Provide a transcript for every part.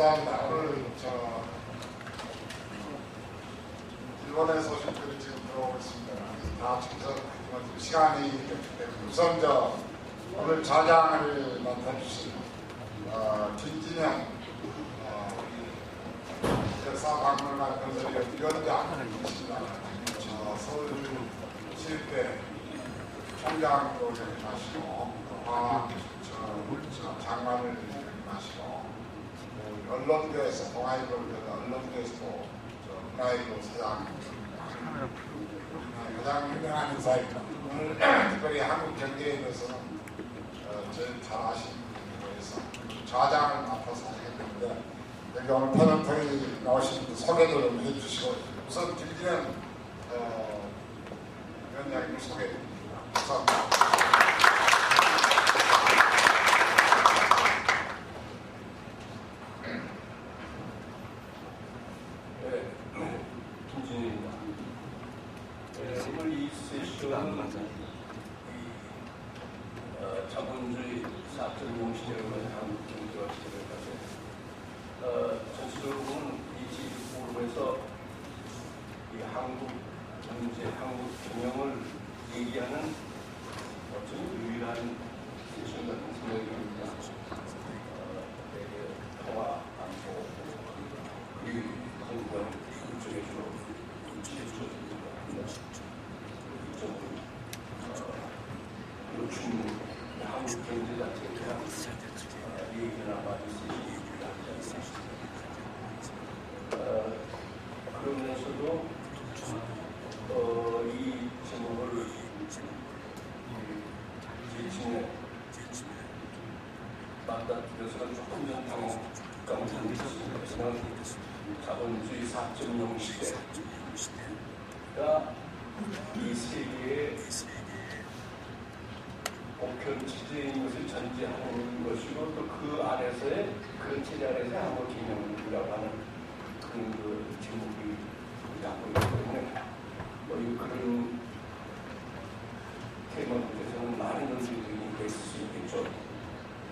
감사합니다. 오늘 일본의 소식들이 지금 들어오고 있습니다. 다 충성하지만 시간이 있기 때문에 우선 오늘 좌장을 맡아주신 김진영 역사박물관 건설위원 위원장이십니다. 서울시립대 총장도 역임하시고 장관을 역임하시고 언론계에서 동아일보를 언론계에서도 문화일보 사장 가장 유명한 인사입니다. 오늘 특별히 한국 경제에 대해서는 제일 잘 아시는 분에 대해서 좌장을 맡아서 하게 되는데 여기 오늘 패널 나오신 분들 소개를 좀 해주시고 우선 김진영 위원장님을 소개해드립니다. 감사합니다. 김진영입니다. 오늘 이 세션은 자본주의 4.0 시대로 가는 한국 경제와 시대를 가서 전체적으로 보면 이 포럼에서 이 한국 경제, 한국 경영을 얘기하는 어쩌면 유일한 세션 같은 생각이 듭니다. 통화, 안보, 그리고 건강 이쪽에 주로 제출해줍니다. 이쪽은 요즘 한국 경제 자체에 대한 얘기나 많이 쓰시기 하지 않습니다. 그러면서도 이 제목을 지침에 맞닥뜨려서는 조금 전 당황감을 느꼈습니다. 자본주의 4.0 시대가 이 세계의 목표 체제인 것을 전제하는 것이고 또 그 안에서의 그런 체제 안에서의 한국 개념이라고 하는 그런 제목이 갖고 있기 때문에 그런 테마들에서는 많은 논쟁들이 있을 수 있겠죠.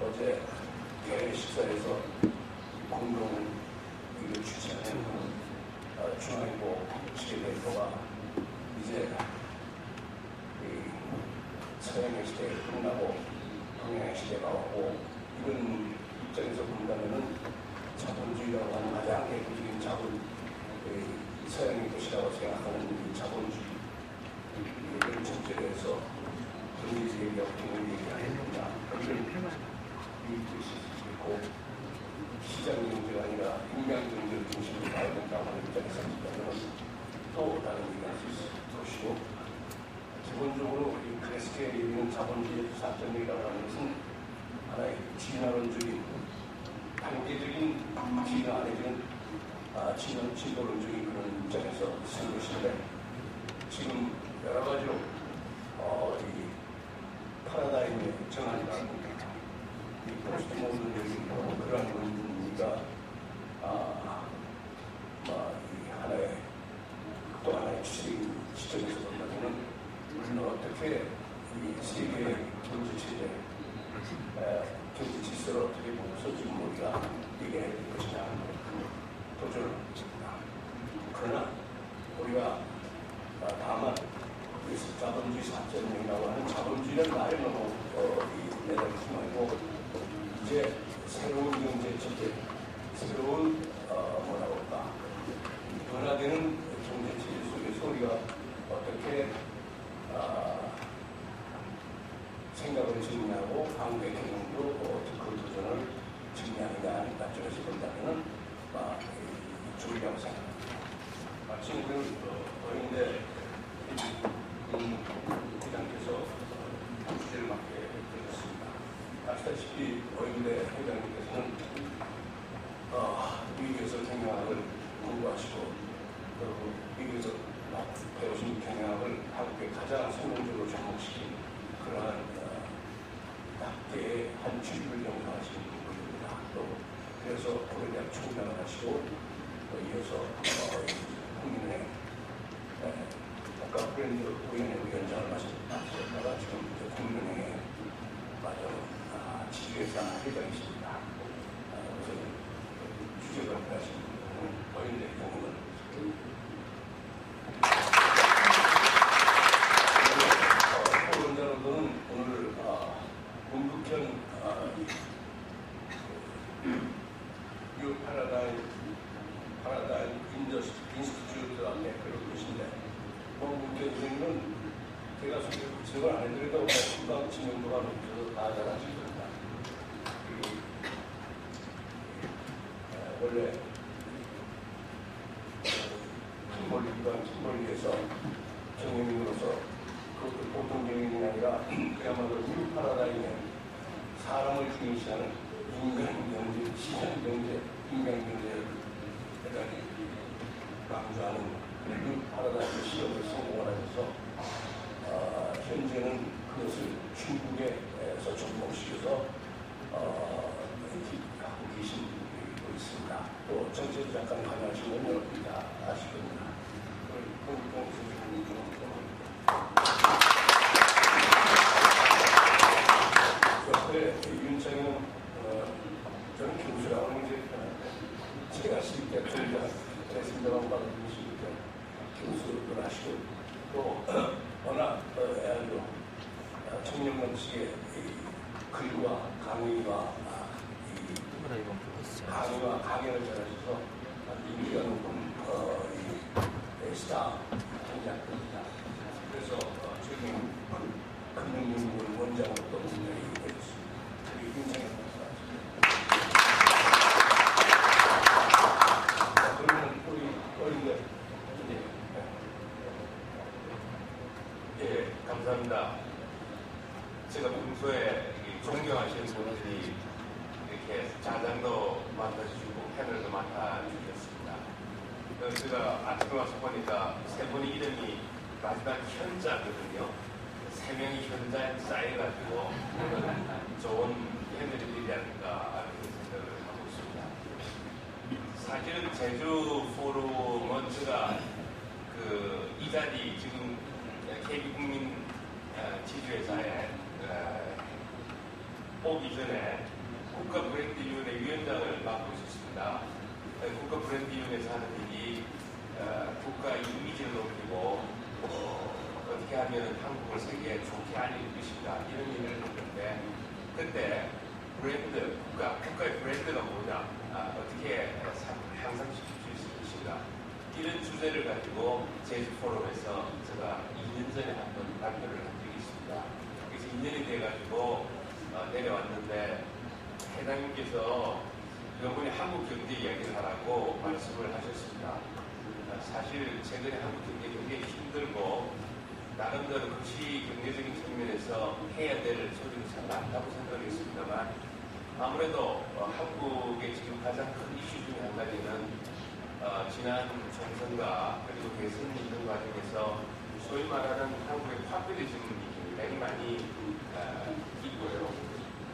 어제 식사에서 공동 이를 주최하는 중앙일보 시계대표가 이제 서양의 시대가 끝나고 동양의 시대가 오고 이런 입장에서 본다면은 자본주의라고 하는 가장 대표적인 서양의 것이라고 생각하는 이 자본주의 이런 전제를 해서 경제 얘기하고 경영 얘기하는 겁니다. 이 뜻이 있고 시장 경제가 아니라 인간 경제를 중심으로 가야 된다고 하는 입장에서 본다면 또 다른 얘기를 할 수 있을 것이고 기본적으로 이 클래식에 있는 자본주의 4.0이라고 하는 것은 하나의 진화론적인 단계적인 진화 내지는 진보론적인 그런 입장에서 쓴 것인데 지금 여러 가지로 이 파라다임의 정한이라는 이 포스트 모던적인 그런 논리가 이 하나의 또 하나의 추세인 시점에서 본다면은 우리는 어떻게 이 세계의 경제 체제, 경제 질서를 어떻게 보면서 지금 우리가 얘기해야 될 것이냐 하는 도전을 합니다. 그러나 우리가 다만 자본주의 4.0이라고 하는 자본주의라는 말에 너무 내달리지 말고 이제 새로운 경제 체제, 새로운 뭐라고 할까 변화되는 경제 체제 속에서 우리가 어떻게 생각을 정리하고 한국의 경영도 그 도전을 정리하느냐 하는 관점에서 본다면 이쪽이라고 생각합니다. 마침 어린데 회장께서 주제를 맡게 되었습니다. 아시다시피 어린데 회장님께서는 미국에서 경영학을 공부하시고 그리고 미국에서 배우신 경영학을 한국에 가장 성공적으로 접목시킨 그러한 학계의 한 주류를 영상하시는 분입니다. 또 그래서 고려대학 총장을 하시고 이어서 국민의 국가브랜드 위원회 위원장을 맡으셨다가 지금 국민은행의 지주회사 회장이십니다. 그래서 돌아가신 어린의 경우는 토론자로서는 오늘 문북현 뉴 파라다임 인스티튜트가 매표를 계신데 문북현 선생님은 제가 소개를 안 해드리다고 금방 진행도가 높여서 다 잘하실 겁니다. 원래 킴벌리에서 경영인으로서 그것도 보통 경영이 아니라 그야말로 뉴 파라다임에 사람을 중시하는 인간 경제, 시장 경제, 인간 경제를 대단히 강조하는 뉴 파라다임 시험을 성공하면서 현재는 그것을 중국에서 접목시켜서 하고 계신 분이 있습니다. 또 정책을 잠깐 관여하시면 여러분이 다 아실 겁니다. 옆에 윤창현 저는 교수라고 하는 게 제가 실제 대승자만 받아주실 때 교수를 하시고 또 워낙 아주 청년정치의 글과 강의와 강연을 잘하셔서 인기가 높은 스타 공작입니다. 그래서 최근 금융연구원 원장으로 또 운영이 되었습니다. 우리 윤창현 박사. 그러면 우리 어린들 예, 감사합니다. 제가 평소에 존경하시는 분들이 이렇게 자장도 맡아주시고 패널도 맡아주셨습니다. 그래서 제가 아침에 와서 보니까 세 분의 이름이 마지막 현자거든요. 세 명이 현자에 쌓여가지고 좋은 패널이 되지 않을까 그런 생각을 하고 있습니다. 사실은 제주 포럼은 제가 이 자리 지금 KB국민 지주회사에 오기 전에 국가브랜드위원회 위원장을 맡고 있었습니다. 국가브랜드위원회에서 하는 일이 국가 이미지를 높이고 어떻게 하면 한국을 세계에 좋게 알릴 것인가 이런 일을 했는데 그때 브랜드, 국가의 브랜드가 뭐냐 어떻게 향상시킬 수 있을 것인가 이런 주제를 가지고 제주 포럼에서 제가 2년 전에 한번 발표를 한 적이 있습니다. 그래서 2년이 돼가지고 내려왔는데 회장님께서 이번에 한국 경제 이야기를 하라고 말씀을 하셨습니다. 사실 최근에 한국 경제 굉장히 힘들고 나름대로 그것이 경제적인 측면에서 해야 될 소리가 참 많다고 생각했습니다만 아무래도 한국의 지금 가장 큰 이슈 중에 한 가지는 지난 총선과 그리고 대선 있는 과정에서 소위 말하는 한국의 파퓰리즘이 굉장히 많이 있고요.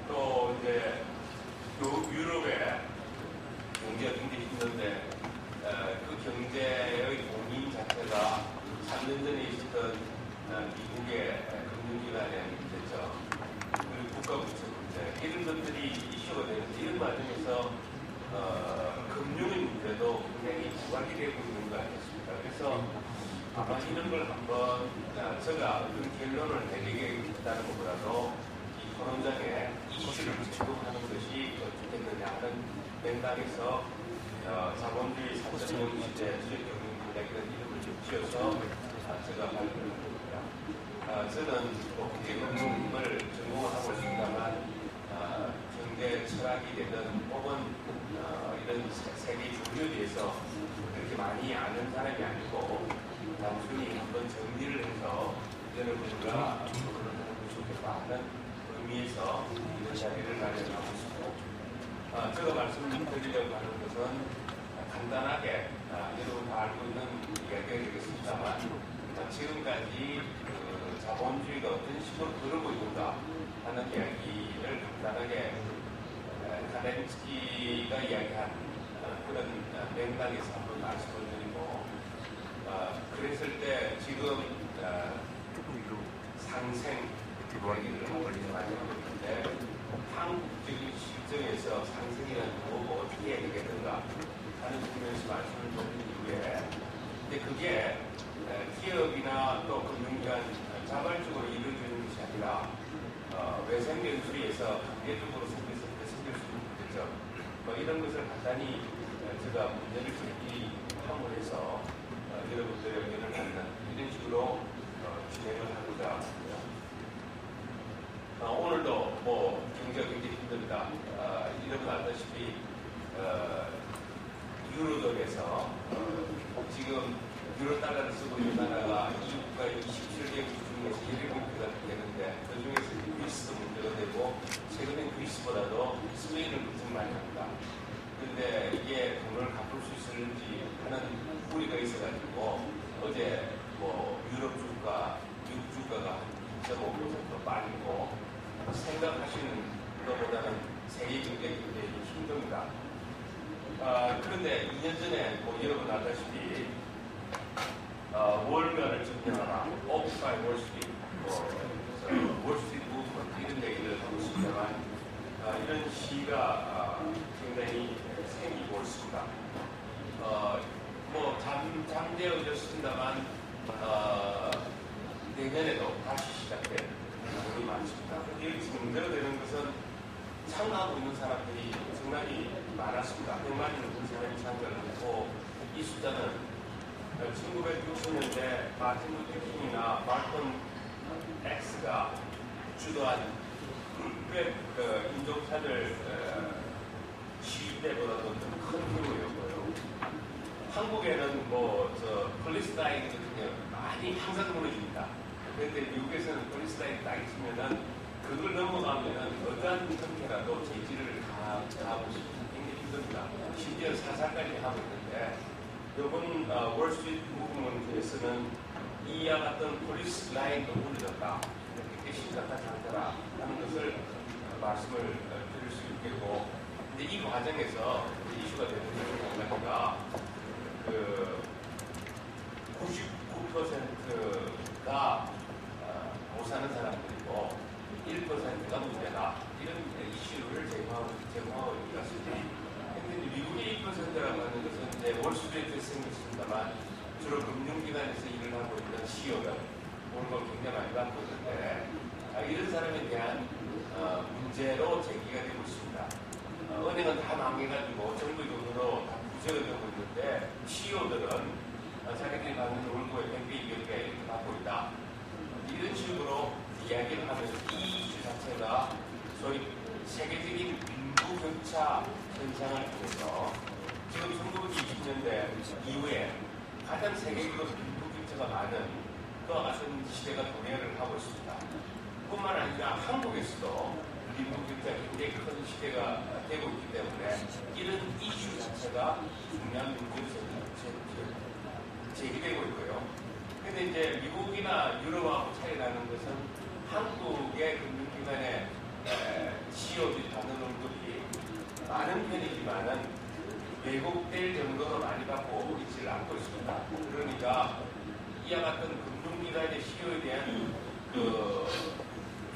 또 이제 유럽의 경제가 굉장히 힘든데 그 경제의 본인 자체가 3년 전에 있었던 미국의 금융기관의 문제점 그리고 국가부채 문제 이런 것들이 이슈가 되는데 이런 과정에서 금융의 문제도 굉장히 부각이 되고 있는 거 아니겠습니까? 그래서 아마 이런 걸 한번 제가 어떤 결론을 내리겠다는 것보다도 이 토론장에 이슈를 제공하는 것이 좋겠느냐 하는 맥락에서 자본주의 3.0 시대 수익경영공략이라는 이름을 지어서 제가 발표를 합니다. 저는 경영을 전공을 하고 있습니다만 경제 철학이 되든 혹은 이런 세계 주류에 대해서 그렇게 많이 아는 사람이 아니고 단순히 한번 정리를 해서 여러분과 그런 것이 좋겠다 하는 의미에서 이런 자리를 마련하고 있습니다. 제가 말씀드리려고 하는 것은 간단하게 여러분 다 알고 있는 이야기가 되겠습니다만 지금까지 자본주의가 어떤 식으로 흐르고 있는가 하는 이야기를 간단하게 카덴스키가 이야기한 그런 맥락에서 한번 말씀을 드리고 그랬을 때 지금 상생 이야기를 하고 많이 하고 있는데 한국적인 실정에서 상생이라는 거 어떻게 해야 되겠는가 하는 측면에서 말씀을 드린 이후에 근데 그게 기업이나 또 금융기관 자발적으로 이루어지는 것이 아니라 외생연수위에서 강제적으로 생길 수 있는 문제점 뭐 이런 것을 간단히 제가 문제를 제기함으로 해서 여러분들의 의견을 받는 이런 식으로 진행을 하고자 합니다. 오늘도 뭐 경제가 굉장히 힘듭니다. 여러분 알다시피 유로존에서 지금 유로 달러를 쓰고 있는 나라가 EU가 27개국 중에서 17개가 되는데 그 중에서 그리스도 문제가 되고 최근엔 그리스보다도 스페인을 걱정 많이 합니다. 그런데 이게 돈을 갚을 수 있을지 하는 우리가 있어가지고 어제 뭐 유럽 주가, 미국 주가가 2.5% 빠지고 생각하시는 것보다는 세계 경제가 굉장히 힘듭니다. 그런데 2년 전에 뭐 여러분 알다시피 월면을 증명하라, 오프파이 월스트리트, 월스트리트 무브먼트 이런 얘기를 하고 있습니다만 이런 시가 굉장히 생기고 있습니다. 뭐 잠재워졌습니다만 내년에도 다시 시작된 부분이 많습니다. 여기서 문제가 되는 것은 참가하고 있는 사람들이 상당히 많았습니다. 100만이 넘는 사람이 참가를 했고 이 숫자는 1960년대 마틴 루터 킹이나 말콤 X가 주도한 인종차별 시위 때보다도 좀 큰 규모였고요. 한국에는 폴리스타인 같은 경우 많이 항상 무너집니다. 그런데 미국에서는 폴리스타인 딱 있으면은 그걸 넘어가면은 어떠한 형태라도 재질을 가하고 싶은 굉장히 힘듭니다. 심지어 사살까지 하고 있는데 이번 월스트리트 무브먼트에서는 이와 같은 폴리스 라인도 무너졌다. 굉장히 심각한 상태라 하는 것을 말씀을 드릴 수 있겠고 근데 이 과정에서 이슈가 되는 것 가지가 99%가 못 사는 사람들이고 1%가 문제다. 이런 이슈를 제공하고 있습니다. 근데 미국의 1%라고 하는 것은 이제 월스트리트에서 생겼습니다만 주로 금융기관에서 일을 하고 있는 CEO들 오늘 걸 굉장히 많이 받고 있는데 이런 사람에 대한 문제로 제기가 되고 있습니다. 은행은 다 망해가지고 정부의 돈으로 다 부재가 되고 있는데 CEO들은 자기들이 받는 월급의 100배, 200배 이렇게 받고 있다. 이런 식으로 이야기를 하면서 이 이슈 자체가 소위 세계적인 빈부격차 현상을 통해서 지금 1920년대 이후에 가장 세계적으로 빈부격차가 많은 그와 같은 시대가 도래를 하고 있습니다. 뿐만 아니라 한국에서도 빈부격차 굉장히 큰 시대가 되고 있기 때문에 이런 이슈 자체가 중요한 문제로 제기되고 있고요. 근데 이제 미국이나 유럽하고 차이 나는 것은 한국의 금융기관의 CEO들이 받는 월급이 많은 편이지만은 왜곡될 정도로 많이 받고 있지를 않고 있습니다. 그러니까 이와 같은 금융기관의 CEO에 대한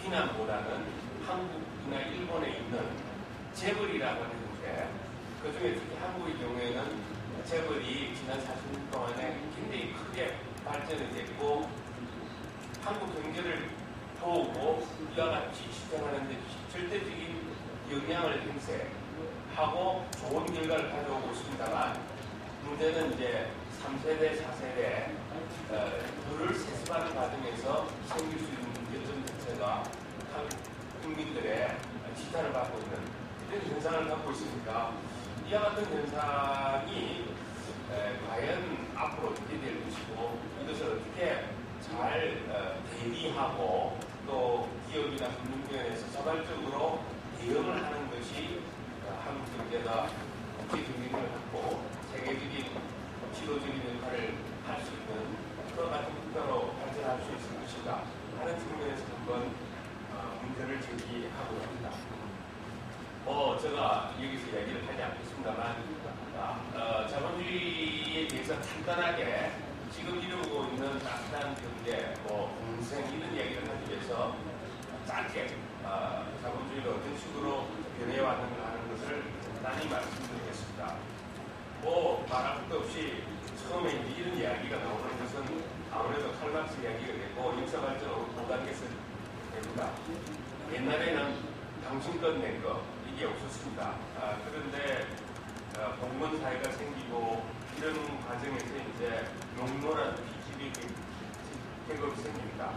비난보다는 한국이나 일본에 있는 재벌이라고 하는 문제, 그 중에 특히 한국의 경우에는 재벌이 지난 40년 동안에 굉장히 크게 발전이 됐고 한국 경제를 도우고 이와 같이 시장하는 데 절대적인 영향을 행사하고 좋은 결과를 가져오고 있습니다만 문제는 이제 3세대, 4세대 그를 세습하는 과정에서 생길 수 있는 문제점 자체가 한국 국민들의 지탄을 받고 있는 이런 현상을 갖고 있으니까 이와 같은 현상이 과연 앞으로 어떻게 될 것이고 이것을 어떻게 잘 대비하고 또 기업이나 금융기관에서 자발적으로 대응을 하는 것이 한국 경제가 국제 경쟁력을 갖고 세계적인 지도적인 역할을 할 수 있는 그와 같은 국가로 발전할 수 있을 것인가 하는 측면에서 한번 문제를 제기하고 합니다. 제가 여기서 이야기를 하지 않겠습니다만 자본주의에 대해서 간단하게 지금 이루고 있는 따뜻한 경제, 공생 이런 이야기를 하기 위해서 짧게 자본주의가 어떤 식으로 변해왔는가 하는 것을 간단히 말씀드리겠습니다. 뭐 말할 것도 없이 처음에 이제 이런 이야기가 나오는 것은 아무래도 칼막스 이야기가 되고 역사 발전으로 5단계에서 됩니다. 옛날에는 당신껏 낸 거 이게 없었습니다. 그런데 공무원 사회가 생기고 이런 과정에서 이제 농노란 PGB 계급이 생깁니다.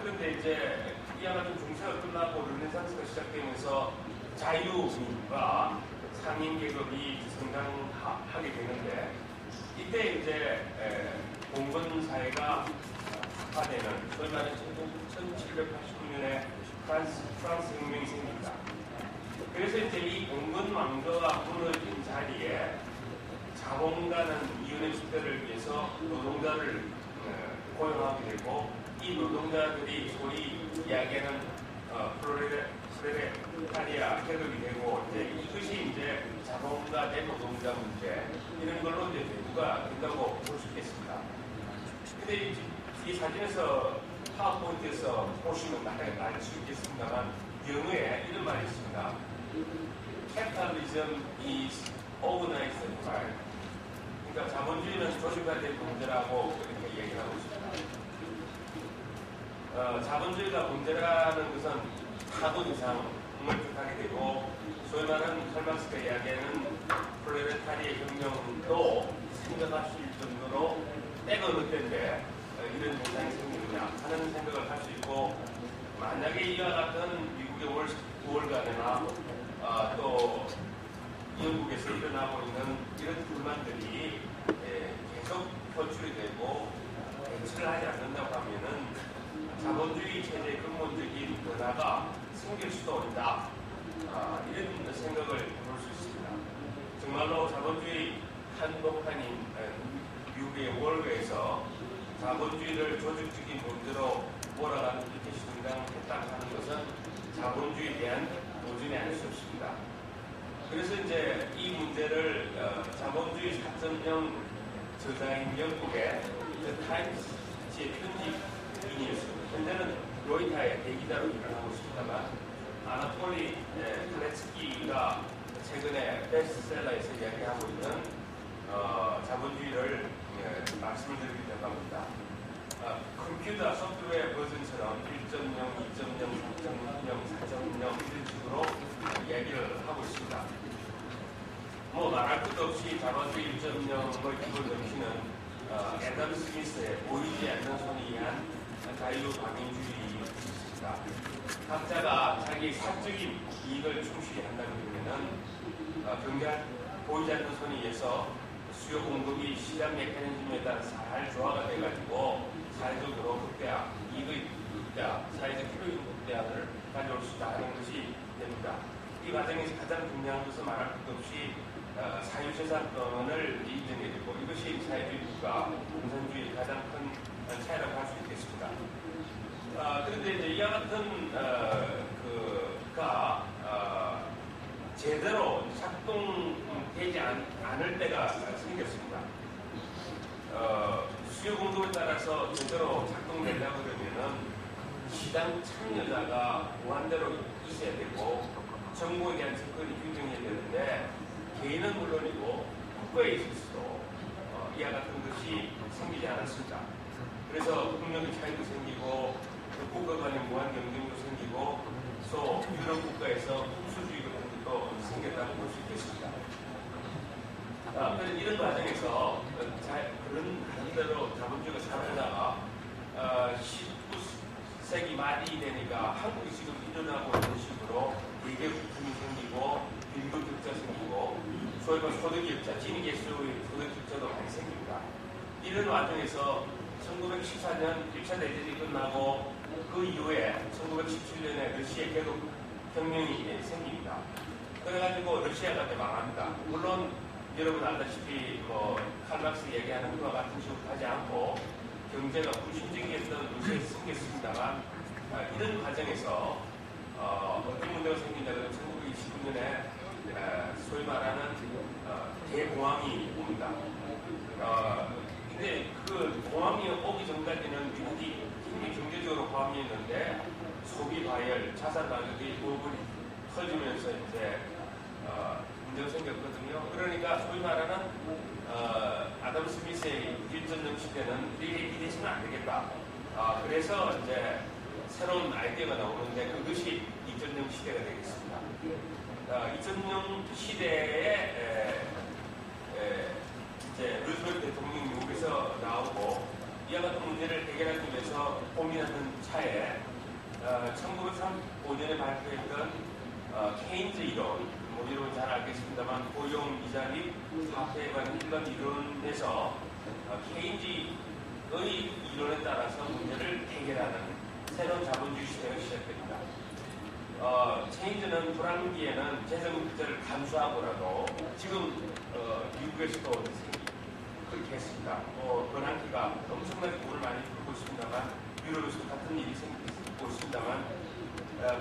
그런데 이제 이와 같은 중세가 끝나고 르네상스가 시작되면서 자유민과 상인 계급이 성장하게 되는데 이때 이제 공건 사회가 확화되는 소위 말하는 1789년에 프랑스 혁명이 생깁니다. 그래서 이제 이 공건 왕조가 무너진 자리에 자본가는 이윤의 축대를 위해서 노동자를 고용하게 되고 이 노동자들이 소위 이야기하는 프롤레타리아 계급이 되고 이제 이것이 이제 자본가 대 노동자 문제 이런 걸로 이제 대두가 된다고 볼 수 있겠습니다. 근데 이 사진에서 파워포인트에서 보시면 알 수 있겠습니다만 영어에 이런 말이 있습니다. Capitalism is organized crime. 그러니까 자본주의는 조직화된 문제라고 그렇게 얘기를 하고 있습니다. 자본주의가 문제라는 것은 타도 이상을 뜻하게 되고 소위 말하는 칼막스가 이야기하는 프롤레타리아 혁명도 생각할 수 있을 정도로 때가 어느 때인데 이런 현상이 생기느냐 하는 생각을 할 수 있고 만약에 이와 같은 미국의 월가네나 또 영국에서 일어나고 있는 이런 불만들이 계속 표출이 되고 대처를 하지 않는다고 하면은 자본주의 체제의 근본적인 변화가 생길 수도 있다. 이런 생각을 해볼 수 있습니다. 정말로 자본주의 한복판인 미국의 월가에서 자본주의를 조직적인 문제로 몰아가는 이렇게 등장했다고 하는 것은 자본주의에 대한 도전이 아닐 수 없습니다. 그래서 이제 이 문제를 자본주의 4.0 저자인 영국의 타임스지의 편집인이었습니다. 현재는 로이타의 대기자로 일을 하고 있습니다만 아나톨리 칼레츠키가 최근에 베스트셀러에서 이야기하고 있는 자본주의를 말씀을 드리려고 합니다. 컴퓨터 소프트웨어 버전처럼 1.0, 2.0, 3.0, 4.0 이런 식으로 이야기를 하고 있습니다. 뭐 말할 것도 없이 자본주의 1.0을 기본 정신은 애덤 스미스의 보이지 않는 손이 위한 자유방임주의입니다. 각자가 자기 사적인 이익을 충실히 한다는 의미는 보이지 않는 손에 의해서 수요 공급이 시장 메커니즘에 따라 잘 조화가 돼가지고 사회적으로 극대화, 이익의 극대화, 사회적 필요의 극대화를 가져올 수 있다는 것이 됩니다. 이 과정에서 가장 중요한 것은 말할 것도 없이 사유재산권을 인정해 주고 이것이 사회주의 국가, 공산주의의 가장 큰 차이라고 할 수 있겠습니다. 그런데 이제 이와 같은 제대로 작동되지 않을 때가 생겼습니다. 수요 공급에 따라서 제대로 작동되려고 그러면은 시장 참여자가 무한대로 있어야 되고 정부에 대한 접근이 규정해야 되는데 개인은 물론이고 국가에 있어서도 이와 같은 것이 생기지 않았습니다. 그래서 국력의 차이도 생기고 국가 간의 무한 경쟁도 생기고 또 유럽 국가에서 풍수주의 같은 것도 생겼다고 볼 수 있겠습니다. 이런 과정에서 그런 한대로 자본주의가 살아나다가 19세기 말이 되니까 한국이 지금 일어나고 있는 식으로 대개 부품이 생기고 빈부 격차 생기고 소위 말하는 소득 격차, 지니계수의 소득 격차도 많이 생깁니다. 이런 과정에서 1914년 1차 대전이 끝나고 그 이후에 1917년에 러시아 계급 혁명이 생깁니다. 그래가지고 러시아가 망합니다. 물론 여러분 알다시피 칼막스 얘기하는 것과 같은 식으로 하지 않고 경제가 불신적이었던 러시아에 생겼습니다만 이런 과정에서 어떤 문제가 생긴다면 1929년에 소위 말하는 대공황이 옵니다. 근데 그 공황이 오기 전까지는 미국이 굉장히 경제적으로 공황이었는데 소비 과열, 자산 가격이 부분이 터지면서 이제 문제가 생겼거든요. 그러니까 소위 말하는 아담 스미스의 1.0 시대는 이래서는 안 되겠다. 그래서 이제 새로운 아이디어가 나오는데 그것이 2.0 시대가 되겠습니다. 2.0 시대에 이제 루즈벨트 대통령이 미국에서 나오고 이와 같은 문제를 해결하기 위해서 고민하는 차에 1935년에 발표했던 케인즈 이론, 뭐 이론 잘 알겠습니다만 고용 이자립 화폐에 관한 일반 이론에서 케인즈의 이론에 따라서 문제를 해결하는 새로운 자본주의 시대가 시작됩니다. 케인즈는 불황기에는 재정국제를 감수하고라도 지금 미국에서도 그렇게 했습니다. 버랑키가 엄청나게 돈을 많이 풀고 있습니다만 유럽에서 같은 일이 생기고 있습니다만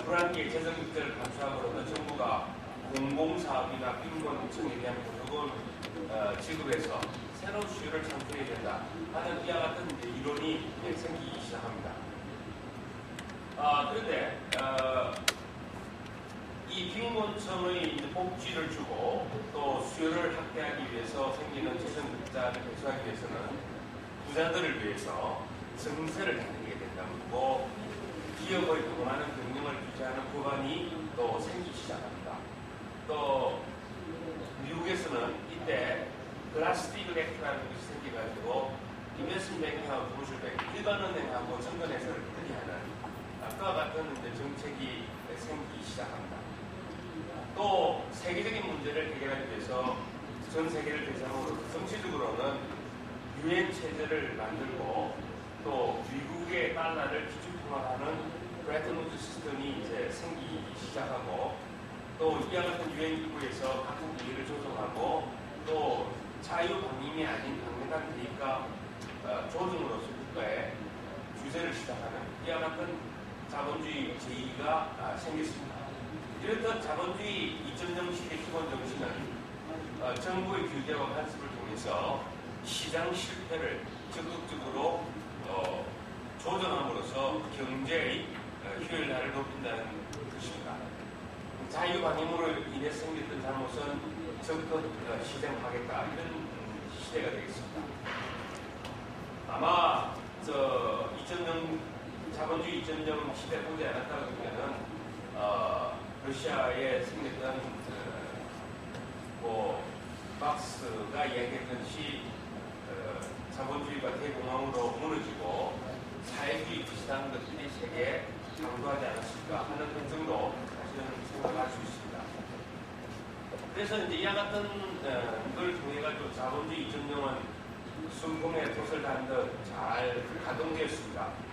불황기에 재정국제를 감수하고라도 정부가 공공사업이나 빈곤층에 대한 보조금을 지급해서 새로운 수요를 창출해야 된다 하는 이와 같은 이론이 생기기 시작합니다. 그런데 이 빈곤층의 복지를 주고 또 수요를 확대하기 위해서 생기는 재정국자를 해소하기 위해서는 부자들을 위해서 증세를 해내게 된다고 기업의 동원하는 경영을 규제하는 법안이 또 생기기 시작합니다. 또 미국에서는 이때 글라스-스티글 액트라는 것이 생겨가지고 인베스트먼트 뱅킹하고 부실 뱅킹, 일반은행하고 정권회사를 분리하는 그와 같은 정책이 생기기 시작합니다. 또 세계적인 문제를 해결하기 위해서 전 세계를 대상으로 정치적으로는 유엔 체제를 만들고 또 미국의 달러를 기준통화하는 브레튼 우드 시스템이 이제 생기기 시작하고 또 이와 같은 유엔 기구에서 각국 이익을 조정하고 또 자유 방임이 아닌 강력한 대입과 조정으로서 국가에 규제를 시작하는 이와 같은 자본주의 제2가 생겼습니다. 이렇듯 자본주의 2.0 시대 기본 정신은 정부의 규제와 간섭을 통해서 시장 실패를 적극적으로 조정함으로써 경제의 효율화를 높인다는 것입니다. 자유방임으로 인해 생겼던 잘못은 적극 시정하겠다 이런 시대가 되겠습니다. 아마 2.0 자본주의 2.0 시대 보지 않았다고 하면은 러시아에 생겼던 막스가 이야기했듯이 자본주의가 대공황으로 무너지고 사회주의 비슷한 것들이 세계에 강조하지 않았을까 하는 걱정도 사실은 생각할 수 있습니다. 그래서 이제 이와 같은 걸 통해 가지고 자본주의 2.0은 순공의 돛을 단 듯 잘 가동되었습니다.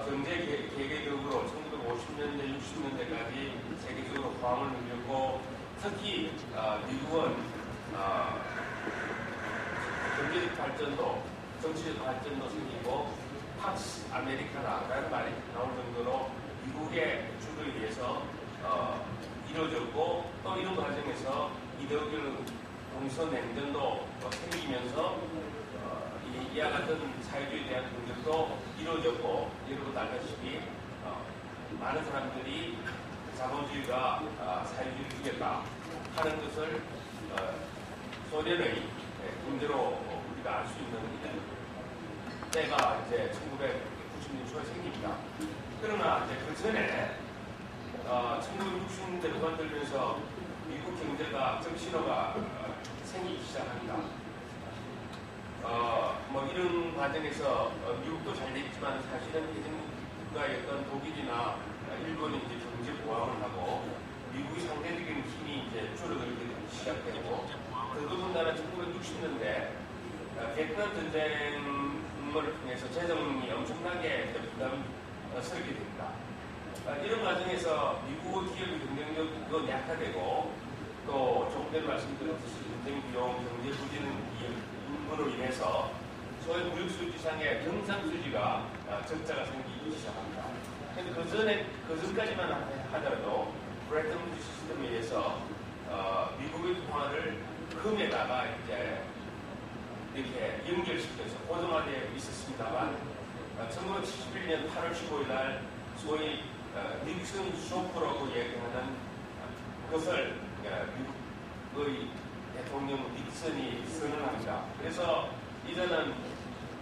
경제 개개적으로 1950년대, 60년대까지 세계적으로 호황을 누렸고 특히 미국은 경제적 발전도, 정치적 발전도 생기고 팍스 아메리카나라는 말이 나올 정도로 미국의 주도에 의해서 이루어졌고 또 이런 과정에서 이데올로기적 동서냉전도 생기면서 이와 같은 사회주의에 대한 공격도 이루어졌고 여러분 알다시피 많은 사람들이 자본주의가 사회주의를 이겼다 하는 것을 소련의 문제로 우리가 알 수 있는 때가 이제 1990년 초에 생깁니다. 그러나 이제 그 전에 1960년대로 건들면서 미국 경제가 정신호가 생기기 시작합니다. 이런 과정에서 미국도 잘 됐지만 사실은 대중국가였던 독일이나 일본이 이제 경제 보완을 하고 미국의 상대적인 힘이 이제 줄어들기 시작되고 더더군다나 1960년대 베트남 전쟁을 통해서 재정이 엄청나게 부담스럽게 됩니다. 이런 과정에서 미국의 기업의 경쟁력도 약화되고 또 조금 전에 말씀드렸듯이 전쟁 비용, 경제 부진으로 인해서 소위 무역수지상의 경상수지가 적자가 생기기 시작합니다. 그런데 그 전까지만 하더라도 브레튼 우드 시스템에 의해서 미국의 통화를 금에다가 이제 이렇게 연결시켜서 고정화되어 있었습니다만 1971년 8월 15일 날 소위 닉슨 쇼크라고 얘기하는 것을 미국 미국의 대통령 닉슨이 선언합니다. 그래서 이제는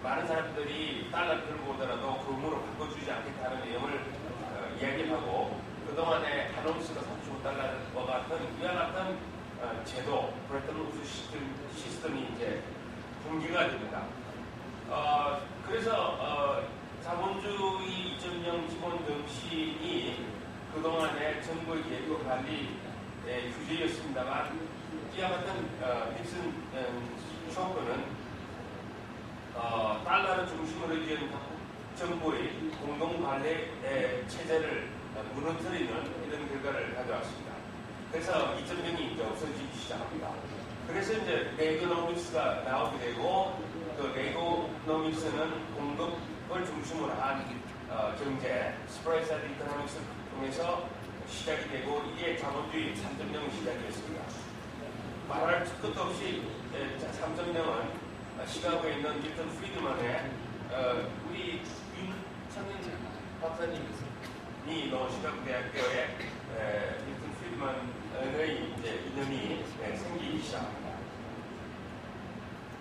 많은 사람들이 달러를 들고 오더라도 금으로 바꿔주지 않겠다는 내용을 이야기하고 그동안에 한 온스가 35달러와 같은 이와 같은 제도, 브레튼 우드 시스템이 이제 붕괴가 됩니다. 그래서 자본주의 2.0 기본 정신이 그동안에 정부의 개혁 관리 규제였습니다만 이와 같은 닉슨 정부는 달러를 중심으로 이은 정부의 공동관리 체제를 무너뜨리는 이런 결과를 가져왔습니다. 그래서 2.0이 이제 없어지기 시작합니다. 그래서 이제 레이거노믹스가 나오게 되고 그 레이거노믹스는 공급을 중심으로 한 경제, 스프라이 사이드 이코노믹스를 통해서 시작이 되고 이게 자본주의 3.0의 시작이었습니다. 말할 것도 없이 3.0은 시카고에 있는 밀턴 프리드먼의 우리 윤창민 박사님이 넣은 시카고 대학교에 밀턴 프리드먼의 이제 이름이 생기기 시작합니다.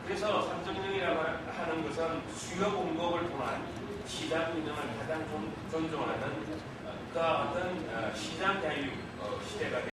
그래서 3.0이라고 하는 것은 수요 공급을 통한 시장 균형을 가장 존중하는 그와 같은 시장 자유 시대가